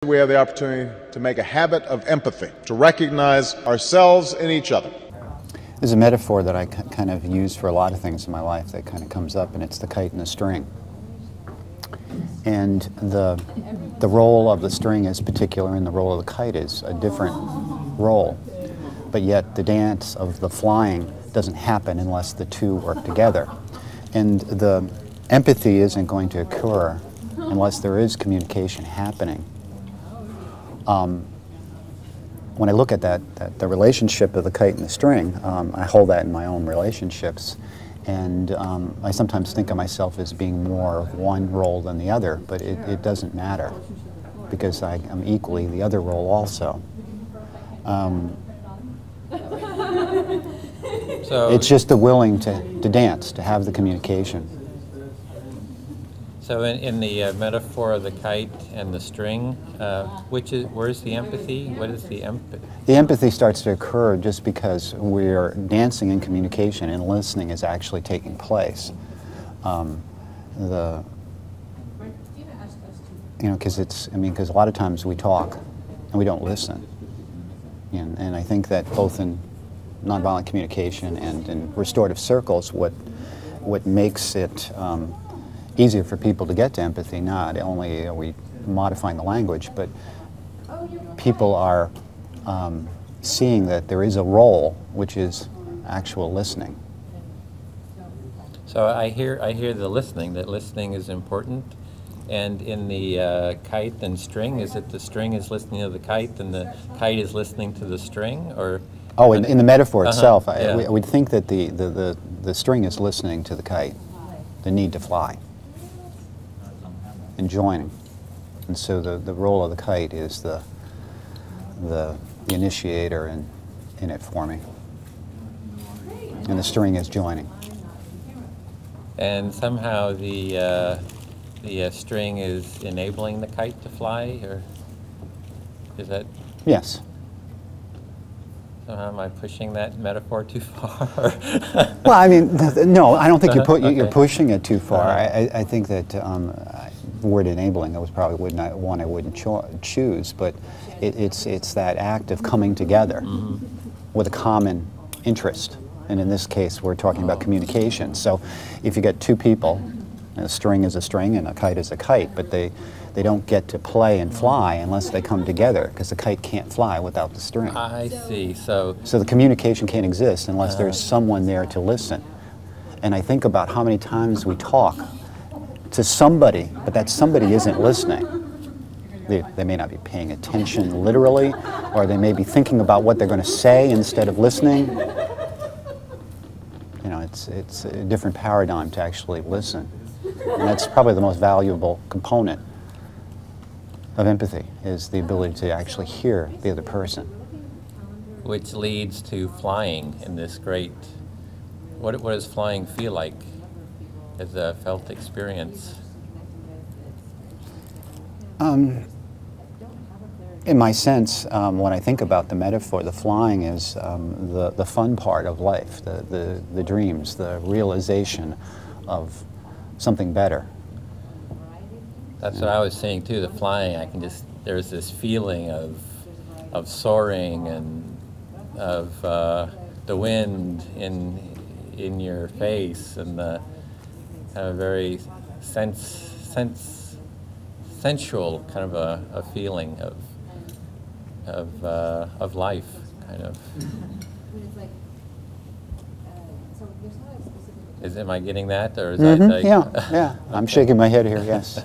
We have the opportunity to make a habit of empathy, to recognize ourselves in each other. There's a metaphor that I kind of use for a lot of things in my life that kind of comes up, and it's the kite and the string. And the role of the string is particular, and the role of the kite is a different role. But yet the dance of the flying doesn't happen unless the two work together. And the empathy isn't going to occur unless there is communication happening. When I look at the relationship of the kite and the string, I hold that in my own relationships. And I sometimes think of myself as being more of one role than the other, but it doesn't matter because I am equally the other role also. So it's just the willing to dance, to have the communication. So in the metaphor of the kite and the string, where's the empathy? What is the empathy? The empathy starts to occur just because we're dancing in communication and listening is actually taking place. Because a lot of times we talk and we don't listen. And I think that both in nonviolent communication and in restorative circles, what makes it easier for people to get to empathy, not only are we modifying the language, but people are seeing that there is a role, which is actual listening. So I hear the listening, that listening is important. And in the kite and string, is it the string is listening to the kite and the kite is listening to the string? Or oh, in the metaphor itself, yeah. I would think that the string is listening to the kite, the need to fly, and joining. And so the role of the kite is the initiator in it for me. And the string is joining. And somehow the string is enabling the kite to fly, or is that? Yes. So am I pushing that metaphor too far? Well, I mean, no, I don't think you're pushing it too far. I think that the word enabling, that was probably one I wouldn't choose, but it's that act of coming together with a common interest. And in this case, we're talking about communication. So if you get two people, a string is a string and a kite is a kite, but they don't get to play and fly unless they come together, because the kite can't fly without the string. I see. So the communication can't exist unless there's someone there to listen. And I think about how many times we talk to somebody, but that somebody isn't listening. They may not be paying attention literally, or they may be thinking about what they're going to say instead of listening. You know, it's a different paradigm to actually listen. And that's probably the most valuable component of empathy, is the ability to actually hear the other person. Which leads to flying in this great, what does flying feel like as a felt experience? In my sense, when I think about the metaphor, the flying is the fun part of life, the dreams, the realization of something better. That's what I was saying too, the flying, there's this feeling of soaring and of the wind in your face, and the kind of very sensual kind of a feeling of life, kind of. Am I getting that, or is that like... Yeah, I'm shaking my head here, yes.